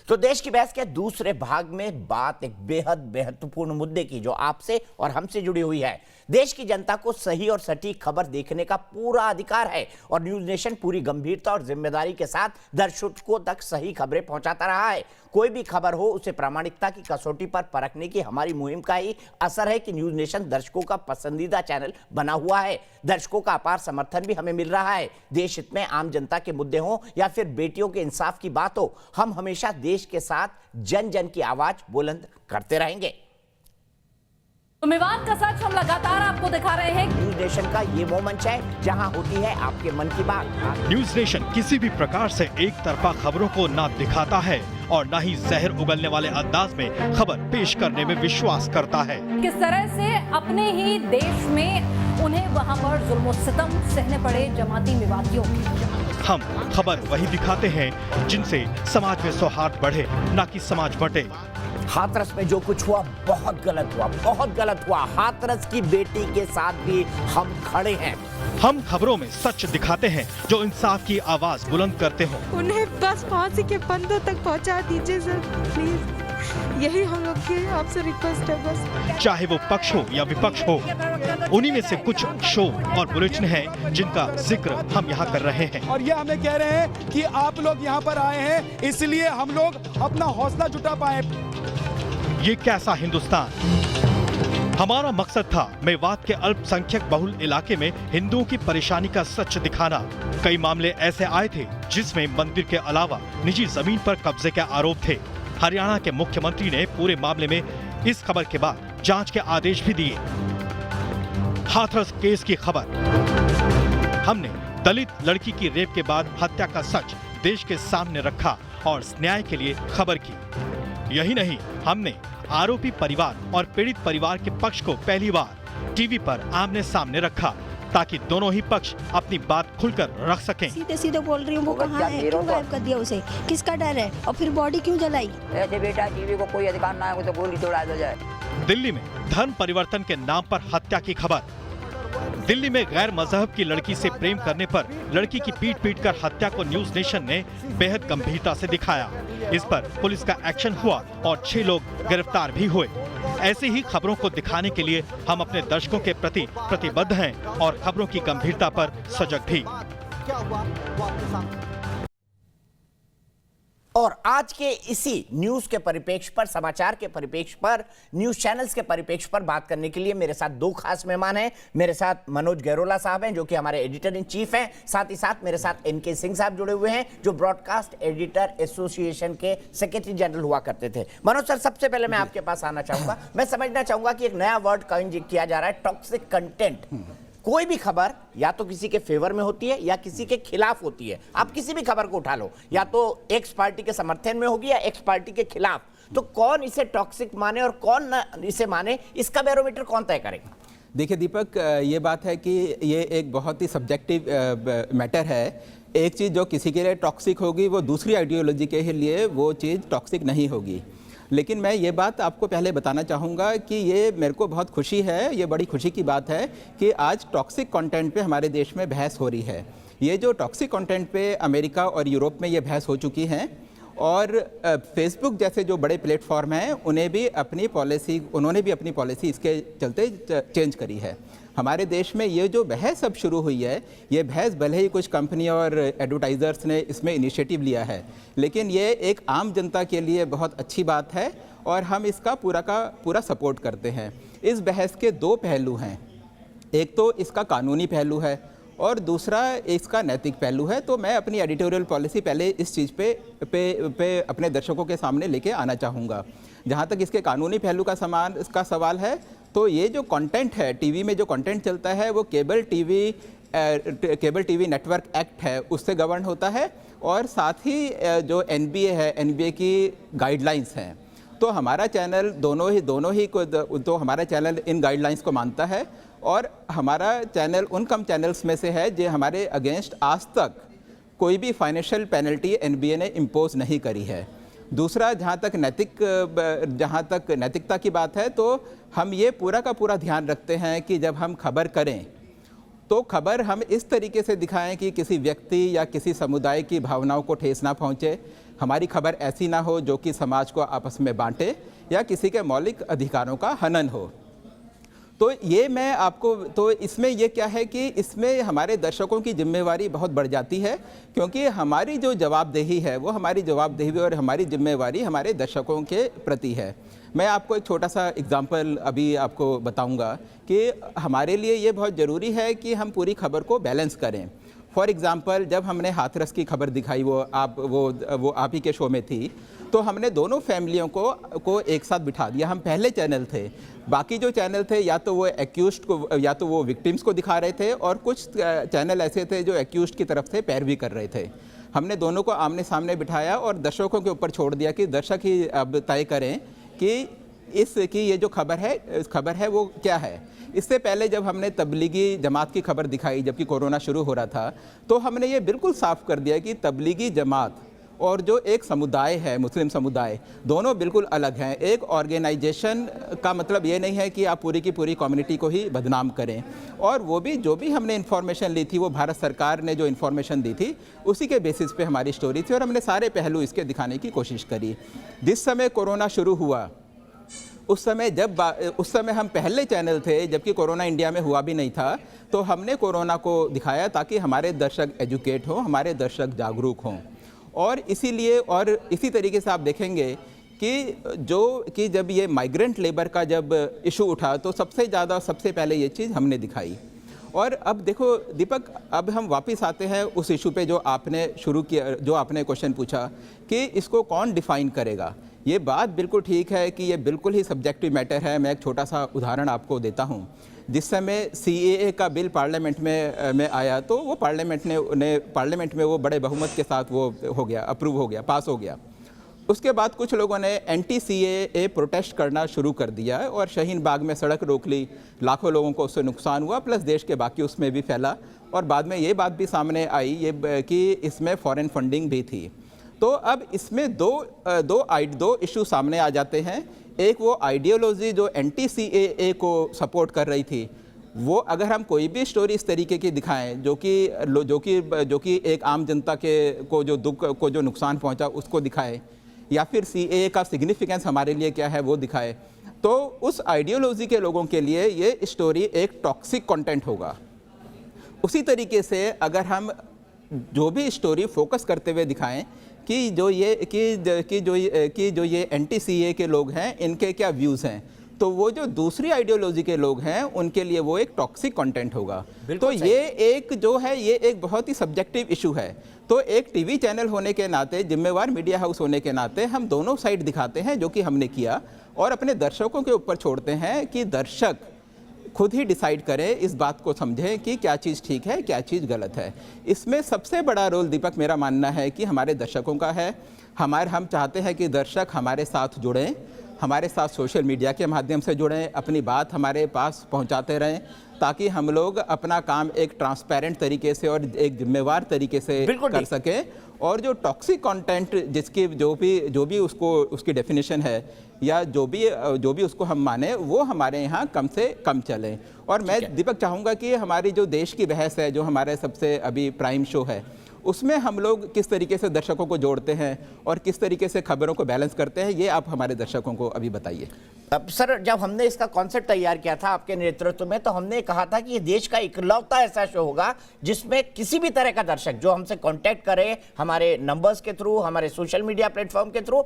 तो देश की बहस के दूसरे भाग में बात एक बेहद महत्वपूर्ण मुद्दे की जो आपसे और हमसे जुड़ी हुई है। देश की जनता को सही और सटीक खबर देखने का पूरा अधिकार है और न्यूज नेशन पूरी गंभीरता और जिम्मेदारी के साथ दर्शकों तक सही खबरें पहुंचाता रहा है। कोई भी खबर हो उसे प्रामाणिकता की कसौटी पर परखने की हमारी मुहिम का ही असर है कि न्यूज नेशन दर्शकों का पसंदीदा चैनल बना हुआ है। दर्शकों का अपार समर्थन भी हमें मिल रहा है। देश हित में आम जनता के मुद्दे हों या फिर बेटियों के इंसाफ की बात हो, हम हमेशा देश के साथ जन जन की आवाज बुलंद करते रहेंगे। तो मेवात का सच हम लगातार आपको दिखा रहे हैं। न्यूज नेशन का ये वो मंच है जहां होती है आपके मन की बात। न्यूज नेशन किसी भी प्रकार से एक तरफा खबरों को ना दिखाता है और ना ही जहर उगलने वाले अंदाज में खबर पेश करने में विश्वास करता है। किस तरह से अपने ही देश में उन्हें वहां पर जुल्म सितम सहने पड़े जमाती मेवातियों की। हम खबर वही दिखाते हैं जिनसे समाज में सौहार्द बढ़े, ना कि समाज बंटे। हाथरस में जो कुछ हुआ बहुत गलत हुआ, बहुत गलत हुआ। हाथरस की बेटी के साथ भी हम खड़े हैं। हम खबरों में सच दिखाते हैं जो इंसाफ की आवाज बुलंद करते हो। उन्हें बस फांसी के फंदों तक पहुंचा दीजिए सर, प्लीज। यही हम लोग की आपसे रिक्वेस्ट है बस। चाहे वो पक्ष हो या विपक्ष हो, उन्हीं में से कुछ शो और बुलेटिन हैं जिनका जिक्र हम यहाँ कर रहे हैं। और ये हमें कह रहे हैं कि आप लोग यहाँ पर आए हैं, इसलिए हम लोग अपना हौसला जुटा पाए। ये कैसा हिंदुस्तान। हमारा मकसद था मेवात के अल्पसंख्यक बहुल इलाके में हिंदुओं की परेशानी का सच दिखाना। कई मामले ऐसे आए थे जिसमें मंदिर के अलावा निजी जमीन पर कब्जे के आरोप थे। हरियाणा के मुख्यमंत्री ने पूरे मामले में इस खबर के बाद जांच के आदेश भी दिए। हाथरस केस की खबर। हमने दलित लड़की की रेप के बाद हत्या का सच देश के सामने रखा और न्याय के लिए खबर की। यही नहीं, हमने आरोपी परिवार और पीड़ित परिवार के पक्ष को पहली बार टीवी पर आमने सामने रखा ताकि दोनों ही पक्ष अपनी बात खुलकर रख सकें। सीधे सीधे बोल रही हूँ, वो कहाँ है, क्यों गायब कर दिया उसे, किसका डर है, और फिर बॉडी क्यों जलाई? ऐसे बेटा टीवी को कोई अधिकार ना है तो गोली तोड़ा दो जाए। दिल्ली में धर्म परिवर्तन के नाम पर हत्या की खबर। दिल्ली में गैर मजहब की लड़की से प्रेम करने पर लड़की की पीट कर हत्या को न्यूज नेशन ने बेहद गंभीरता से दिखाया। इस पर पुलिस का एक्शन हुआ और 6 लोग गिरफ्तार भी हुए। ऐसी ही खबरों को दिखाने के लिए हम अपने दर्शकों के प्रति प्रतिबद्ध हैं और खबरों की गंभीरता पर सजग भी। और आज के इसी न्यूज के परिप्रेक्ष्य पर, समाचार के परिप्रेक्ष्य पर, न्यूज चैनल्स के परिप्रेक्ष्य पर बात करने के लिए मेरे साथ 2 खास मेहमान हैं। मेरे साथ मनोज गैरोला साहब हैं जो कि हमारे एडिटर इन चीफ हैं। साथ ही साथ मेरे साथ एनके सिंह साहब जुड़े हुए हैं जो ब्रॉडकास्ट एडिटर एसोसिएशन के सेक्रेटरी जनरल हुआ करते थे। मनोज सर, सबसे पहले मैं आपके पास आना चाहूंगा। मैं समझना चाहूंगा कि एक नया वर्ड कॉइन किया जा रहा है, टॉक्सिक कंटेंट। कोई भी खबर या तो किसी के फेवर में होती है या किसी के खिलाफ होती है। आप किसी भी खबर को उठा लो, या तो एक्स पार्टी के समर्थन में होगी या एक्स पार्टी के खिलाफ। तो कौन इसे टॉक्सिक माने और कौन न इसे माने, इसका बैरोमीटर कौन तय करेगा? देखिए दीपक, ये बात है कि ये एक बहुत ही सब्जेक्टिव मैटर है। एक चीज़ जो किसी के लिए टॉक्सिक होगी वो दूसरी आइडियोलॉजी के लिए वो चीज़ टॉक्सिक नहीं होगी। लेकिन मैं ये बात आपको पहले बताना चाहूँगा कि ये मेरे को बहुत खुशी है, ये बड़ी खुशी की बात है कि आज टॉक्सिक कंटेंट पे हमारे देश में बहस हो रही है। ये जो टॉक्सिक कंटेंट पे अमेरिका और यूरोप में ये बहस हो चुकी हैं और फेसबुक जैसे जो बड़े प्लेटफॉर्म हैं उन्होंने भी अपनी पॉलिसी इसके चलते चेंज करी है। हमारे देश में ये जो बहस अब शुरू हुई है, ये बहस भले ही कुछ कंपनी और एडवर्टाइज़र्स ने इसमें इनिशिएटिव लिया है, लेकिन ये एक आम जनता के लिए बहुत अच्छी बात है और हम इसका पूरा का पूरा सपोर्ट करते हैं। इस बहस के 2 पहलू हैं, एक तो इसका कानूनी पहलू है और दूसरा इसका नैतिक पहलू है। तो मैं अपनी एडिटोरियल पॉलिसी पहले इस चीज़ पे अपने दर्शकों के सामने लेके आना चाहूँगा। जहाँ तक इसके कानूनी पहलू का सवाल है, तो ये जो कंटेंट है, टीवी में जो कंटेंट चलता है वो केबल टीवी नेटवर्क एक्ट है उससे गवर्न होता है और साथ ही जो एनबीए है, एनबीए की गाइडलाइंस हैं। तो हमारा चैनल दोनों ही तो हमारा चैनल इन गाइडलाइंस को मानता है और हमारा चैनल उन कम चैनल्स में से है जो हमारे अगेंस्ट आज तक कोई भी फाइनेंशियल पेनल्टी एनबीए ने इम्पोज नहीं करी है। दूसरा, जहाँ तक नैतिकता की बात है, तो हम ये पूरा का पूरा ध्यान रखते हैं कि जब हम खबर करें तो खबर हम इस तरीके से दिखाएं कि किसी व्यक्ति या किसी समुदाय की भावनाओं को ठेस ना पहुँचे। हमारी खबर ऐसी ना हो जो कि समाज को आपस में बांटे या किसी के मौलिक अधिकारों का हनन हो। तो ये मैं आपको, तो इसमें ये क्या है कि इसमें हमारे दर्शकों की जिम्मेवारी बहुत बढ़ जाती है, क्योंकि हमारी जो जवाबदेही है वो हमारी जवाबदेही और हमारी जिम्मेवारी हमारे दर्शकों के प्रति है। मैं आपको एक छोटा सा एग्जांपल अभी आपको बताऊंगा कि हमारे लिए ये बहुत ज़रूरी है कि हम पूरी खबर को बैलेंस करें। फॉर एग्ज़ाम्पल, जब हमने हाथरस की खबर दिखाई, वो आप ही के शो में थी, तो हमने दोनों फैमिलियों को एक साथ बिठा दिया। हम पहले चैनल थे, बाकी जो चैनल थे या तो वो एक्यूज्ड को या तो वो विक्टिम्स को दिखा रहे थे, और कुछ चैनल ऐसे थे जो एक्यूज्ड की तरफ से पैरवी कर रहे थे। हमने दोनों को आमने सामने बिठाया और दर्शकों के ऊपर छोड़ दिया कि दर्शक ही अब तय करें कि ये जो खबर है वो क्या है। इससे पहले जब हमने तबलीगी जमात की खबर दिखाई जबकि कोरोना शुरू हो रहा था, तो हमने ये बिल्कुल साफ कर दिया कि तबलीगी जमात और जो एक समुदाय है, मुस्लिम समुदाय, दोनों बिल्कुल अलग हैं। एक ऑर्गेनाइजेशन का मतलब ये नहीं है कि आप पूरी की पूरी कम्युनिटी को ही बदनाम करें। और वो भी जो भी हमने इन्फॉर्मेशन ली थी, वो भारत सरकार ने जो इन्फॉर्मेशन दी थी उसी के बेसिस पे हमारी स्टोरी थी, और हमने सारे पहलू इसके दिखाने की कोशिश करी। जिस समय कोरोना शुरू हुआ उस समय हम पहले चैनल थे जबकि कोरोना इंडिया में हुआ भी नहीं था, तो हमने कोरोना को दिखाया ताकि हमारे दर्शक एजुकेट हों, हमारे दर्शक जागरूक हों। और इसी तरीके से आप देखेंगे कि जब ये माइग्रेंट लेबर का जब इशू उठा तो सबसे पहले ये चीज़ हमने दिखाई। और अब देखो दीपक, अब हम वापस आते हैं उस इशू पे जो आपने शुरू किया, जो आपने क्वेश्चन पूछा कि इसको कौन डिफ़ाइन करेगा। ये बात बिल्कुल ठीक है कि ये बिल्कुल ही सब्जेक्टिव मैटर है। मैं एक छोटा सा उदाहरण आपको देता हूँ। जिस समय CAA का बिल पार्लियामेंट में आया, तो वो पार्लियामेंट में वो बड़े बहुमत के साथ वो हो गया, अप्रूव हो गया, पास हो गया। उसके बाद कुछ लोगों ने एंटी CAA प्रोटेस्ट करना शुरू कर दिया और शाहीन बाग में सड़क रोक ली, लाखों लोगों को उससे नुकसान हुआ, प्लस देश के बाकी उसमें भी फैला। और बाद में ये बात भी सामने आई कि इसमें फॉरेन फंडिंग भी थी। तो अब इसमें दो इशू सामने आ जाते हैं। एक वो आइडियोलॉजी जो एंटी CAA को सपोर्ट कर रही थी, वो अगर हम कोई भी स्टोरी इस तरीके की दिखाएं जो कि एक आम जनता को जो नुकसान पहुंचा उसको दिखाए, या फिर CAA का सिग्निफिकेंस हमारे लिए क्या है वो दिखाए, तो उस आइडियोलॉजी के लोगों के लिए ये स्टोरी एक टॉक्सिक कंटेंट होगा। उसी तरीके से अगर हम जो भी स्टोरी फोकस करते हुए दिखाएं कि जो ये एंटी CAA के लोग हैं इनके क्या व्यूज़ हैं, तो वो जो दूसरी आइडियोलॉजी के लोग हैं उनके लिए वो एक टॉक्सिक कंटेंट होगा। तो ये एक बहुत ही सब्जेक्टिव इशू है। तो एक टीवी चैनल होने के नाते, जिम्मेवार मीडिया हाउस होने के नाते हम दोनों साइड दिखाते हैं, जो कि हमने किया, और अपने दर्शकों के ऊपर छोड़ते हैं कि दर्शक खुद ही डिसाइड करें, इस बात को समझें कि क्या चीज़ ठीक है, क्या चीज़ गलत है। इसमें सबसे बड़ा रोल दीपक मेरा मानना है कि हमारे दर्शकों का है। हम चाहते हैं कि दर्शक हमारे साथ जुड़ें, हमारे साथ सोशल मीडिया के माध्यम से जुड़ें, अपनी बात हमारे पास पहुंचाते रहें, ताकि हम लोग अपना काम एक ट्रांसपेरेंट तरीके से और एक जिम्मेवार तरीके से कर सकें। और जो टॉक्सिक कंटेंट जिसकी जो भी उसकी डेफिनेशन है या जो भी उसको हम माने, वो हमारे यहाँ कम से कम चले। और मैं दीपक चाहूँगा कि हमारी जो देश की बहस है, जो हमारे सबसे अभी प्राइम शो है, उसमें हम लोग किस तरीके से दर्शकों को जोड़ते हैं और किस तरीके से खबरों को बैलेंस करते हैं, ये आप हमारे दर्शकों को अभी बताइए। अब सर, जब हमने इसका कॉन्सेप्ट तैयार किया था आपके नेतृत्व में, तो हमने कहा था कि ये देश का इकलौता ऐसा शो होगा जिसमें किसी भी तरह का दर्शक जो हमसे कांटेक्ट करे, हमारे नंबर्स के थ्रू, हमारे सोशल मीडिया प्लेटफॉर्म के थ्रू,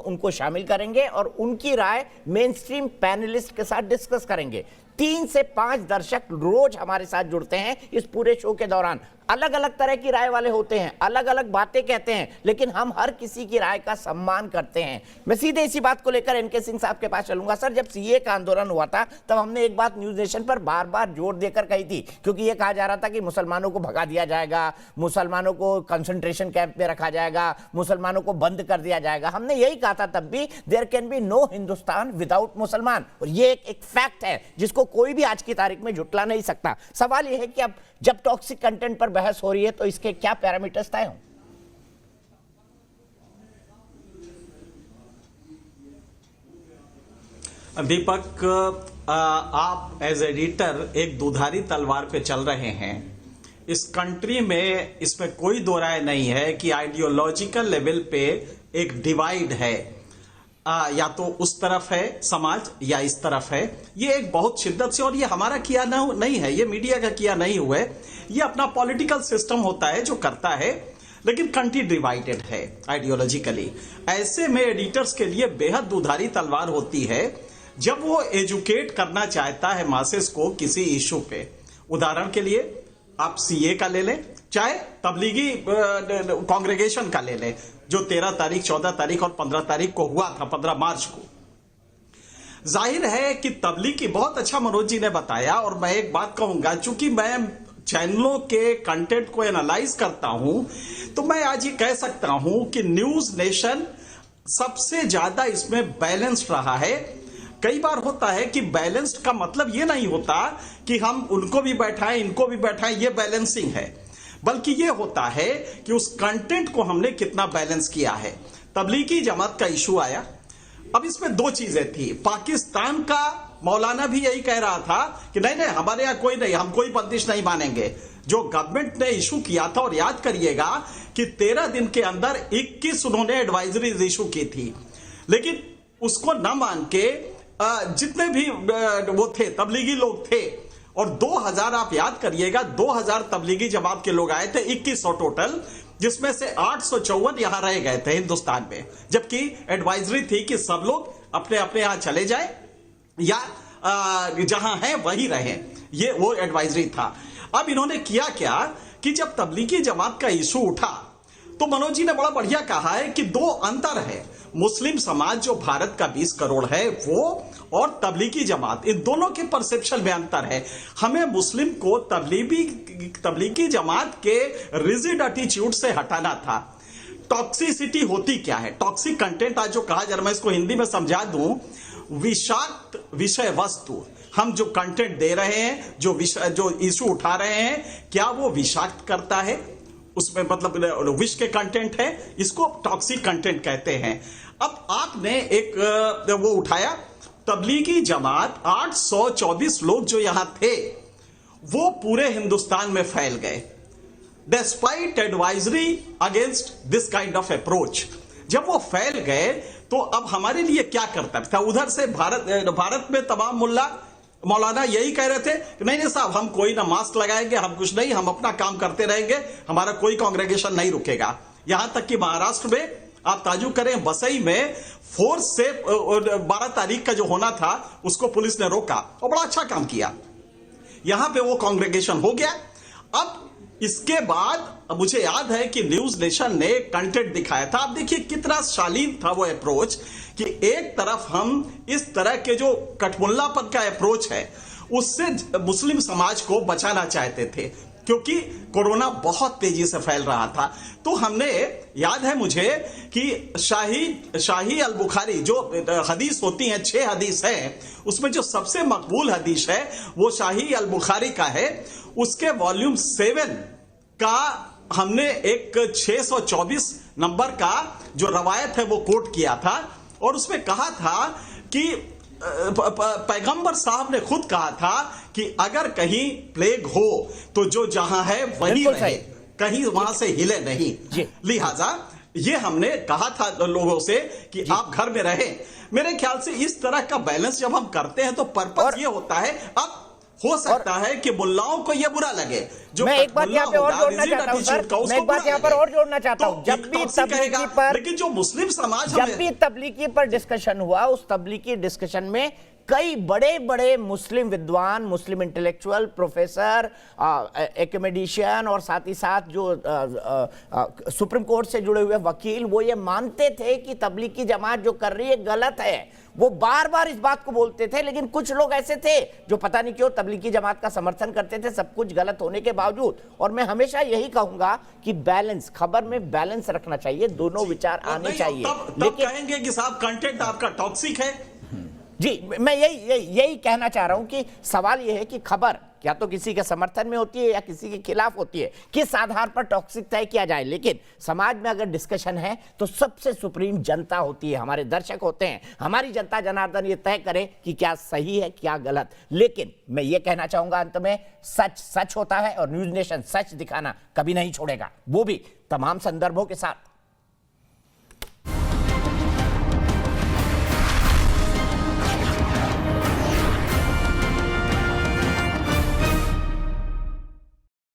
उनको शामिल करेंगे और उनकी राय मेन स्ट्रीम पैनलिस्ट के साथ डिस्कस करेंगे। 3 से 5 दर्शक रोज हमारे साथ जुड़ते हैं इस पूरे शो के दौरान। अलग अलग तरह की राय वाले होते हैं, अलग अलग बातें कहते हैं, लेकिन हम हर किसी की राय का सम्मान करते हैं। मैं सीधे इसी बात को लेकर एनके सिंह साहब के पास चलूंगा। सर, जब CAA का आंदोलन हुआ था तब हमने एक बात न्यूज नेशन पर बार बार जोर देकर कही थी, क्योंकि यह कहा जा रहा था कि मुसलमानों को भगा दिया जाएगा, मुसलमानों को कंसंट्रेशन कैंप में रखा जाएगा, मुसलमानों को बंद कर दिया जाएगा। हमने यही कहा था तब भी, there can be no Hindustan without Musalman. और ये एक फैक्ट है जिसको कोई भी आज की तारीख में झुटला नहीं सकता। सवाल यह है कि अब जब टॉक्सिक कंटेंट पर बहस हो रही है तो इसके क्या पैरामीटर्स तय हों? दीपक, आप एज एडिटर एक दुधारी तलवार पे चल रहे हैं इस कंट्री में इसमें कोई दो राय नहीं है कि आइडियोलॉजिकल लेवल पे एक डिवाइड है, या तो उस तरफ है समाज या इस तरफ है। ये एक बहुत शिद्दत से, और ये हमारा किया नहीं है, ये मीडिया का किया नहीं हुआ है, ये अपना पॉलिटिकल सिस्टम होता है जो करता है, लेकिन कंट्री डिवाइडेड है आइडियोलॉजिकली। ऐसे में एडिटर्स के लिए बेहद दुधारी तलवार होती है जब वो एजुकेट करना चाहता है मासेस को किसी इशू पे। उदाहरण के लिए आप सीए का ले लें, चाहे तबलीगी कांग्रेगेशन का ले लें, जो 13 तारीख 14 तारीख और 15 तारीख को हुआ था, 15 मार्च को। जाहिर है कि तबलीगी, बहुत अच्छा मनोज जी ने बताया, और मैं एक बात कहूंगा, चूंकि मैं चैनलों के कंटेंट को एनालाइज करता हूं, तो मैं आज ये कह सकता हूं कि न्यूज नेशन सबसे ज्यादा इसमें बैलेंस्ड रहा है। कई बार होता है कि बैलेंस्ड का मतलब ये नहीं होता कि हम उनको भी बैठाएं इनको भी बैठाएं, ये बैलेंसिंग है, बल्कि ये होता है कि उस कंटेंट को हमने कितना बैलेंस किया है। तबलीगी जमात का इशू आया, अब इसमें दो चीजें थी। पाकिस्तान का मौलाना भी यही कह रहा था कि नहीं नहीं हमारे यहां कोई नहीं, हम कोई बंदिश नहीं मानेंगे। जो गवर्नमेंट ने इशू किया था, और याद करिएगा कि 13 दिन के अंदर 21 उन्होंने एडवाइजरीज इशू की थी, लेकिन उसको न मान के जितने भी वो थे तबलीगी लोग थे, और 2000 आप याद करिएगा 2000 तबलीगी जमात के लोग आए थे, 2100 टोटल, जिसमें से 854 यहां रह गए थे हिंदुस्तान में, जबकि एडवाइजरी थी कि सब लोग अपने अपने यहां चले जाएं या जहां हैं वहीं रहें, ये वो एडवाइजरी था। अब इन्होंने किया क्या कि जब तबलीगी जमात का इशू उठा तो मनोज जी ने बड़ा बढ़िया कहा है कि दो अंतर है, मुस्लिम समाज जो भारत का 20 करोड़ है वो, और तबलीगी जमात, इन दोनों के परसेप्शन में अंतर है। हमें मुस्लिम को तबलीगी जमात के रिजिड एटीट्यूड से हटाना था। टॉक्सिसिटी होती क्या है, टॉक्सिक कंटेंट, आज जो कहा जा रहा, मैं इसको हिंदी में समझा दूं, विषाक्त विषय वस्तु। हम जो कंटेंट दे रहे हैं, जो इशू उठा रहे हैं, क्या वो विषाक्त करता है, उसमें मतलब विष के कंटेंट है, इसको टॉक्सिक कंटेंट कहते हैं। अब आपने एक वो उठाया, तबलीगी जमात 824 लोग जो यहां थे वो पूरे हिंदुस्तान में फैल गए, despite advisory against this kind of approach. जब वो फैल गए तो अब हमारे लिए क्या कर्तव्य था? उधर से भारत में तमाम मौलाना यही कह रहे थे कि नहीं नहीं साहब, हम कोई ना मास्क लगाएंगे, हम कुछ नहीं, हम अपना काम करते रहेंगे, हमारा कोई कांग्रेगेशन नहीं रुकेगा। यहां तक कि महाराष्ट्र में आप ताजुब करें, बसई में फोर्स से 12 तारीख का जो होना था उसको पुलिस ने रोका, और बड़ा अच्छा काम किया। यहां पे वो कांग्रेगेशन हो गया। अब इसके बाद मुझे याद है कि न्यूज नेशन ने कंटेंट दिखाया था। आप देखिए कितना शालीन था वो अप्रोच, कि एक तरफ हम इस तरह के जो कठमुल्लापन का अप्रोच है उससे मुस्लिम समाज को बचाना चाहते थे, क्योंकि कोरोना बहुत तेजी से फैल रहा था। तो हमने, याद है मुझे कि शाही अल बुखारी जो हदीस होती हैं, 6 हदीस है, उसमें जो सबसे मकबूल हदीस है वो शाही अल बुखारी का है। उसके वॉल्यूम 7 का हमने एक 624 नंबर का जो रवायत है वो कोट किया था, और उसमें कहा था कि पैगंबर साहब ने खुद कहा था कि अगर कहीं प्लेग हो तो जो जहां है वहीं रहे, कहीं वहां से हिले नहीं। लिहाजा ये हमने कहा था लोगों से कि आप घर में रहें। मेरे ख्याल से इस तरह का बैलेंस जब हम करते हैं तो पर्पस ये होता है। अब हो सकता है कि मुल्लाओं को यह बुरा लगे, जो मैं एक बात यहाँ पे और जोड़ना चाहता हूँ सर, मैं एक बात यहाँ पर और जोड़ना चाहता हूँ, जब भी तबलीगी पर, लेकिन जो मुस्लिम समाज, जब भी तबलीगी पर डिस्कशन हुआ, उस तबलीगी डिस्कशन में कई बड़े बड़े मुस्लिम विद्वान, मुस्लिम इंटेलेक्चुअल, प्रोफेसर, एकेडमिशियन और साथ ही साथ जो सुप्रीम कोर्ट से जुड़े हुए वकील, वो ये मानते थे कि तबलीगी जमात जो कर रही है गलत है। वो बार बार इस बात को बोलते थे, लेकिन कुछ लोग ऐसे थे जो पता नहीं क्यों तबलीगी जमात का समर्थन करते थे, सब कुछ गलत होने के बावजूद। और मैं हमेशा यही कहूंगा कि बैलेंस, खबर में बैलेंस रखना चाहिए, दोनों विचार आने चाहिए। लेकिन कहेंगे कि साहब कंटेंट आपका टॉक्सिक है, जी, मैं यही कहना चाह रहा हूं कि सवाल यह है कि खबर या तो किसी के समर्थन में होती है या किसी के खिलाफ होती है, किस आधार पर टॉक्सिक तय किया जाए। लेकिन समाज में अगर डिस्कशन है तो सबसे सुप्रीम जनता होती है, हमारे दर्शक होते हैं, हमारी जनता जनार्दन ये तय करे कि क्या सही है क्या गलत। लेकिन मैं ये कहना चाहूंगा अंत में, सच सच होता है और न्यूज नेशन सच दिखाना कभी नहीं छोड़ेगा, वो भी तमाम संदर्भों के साथ।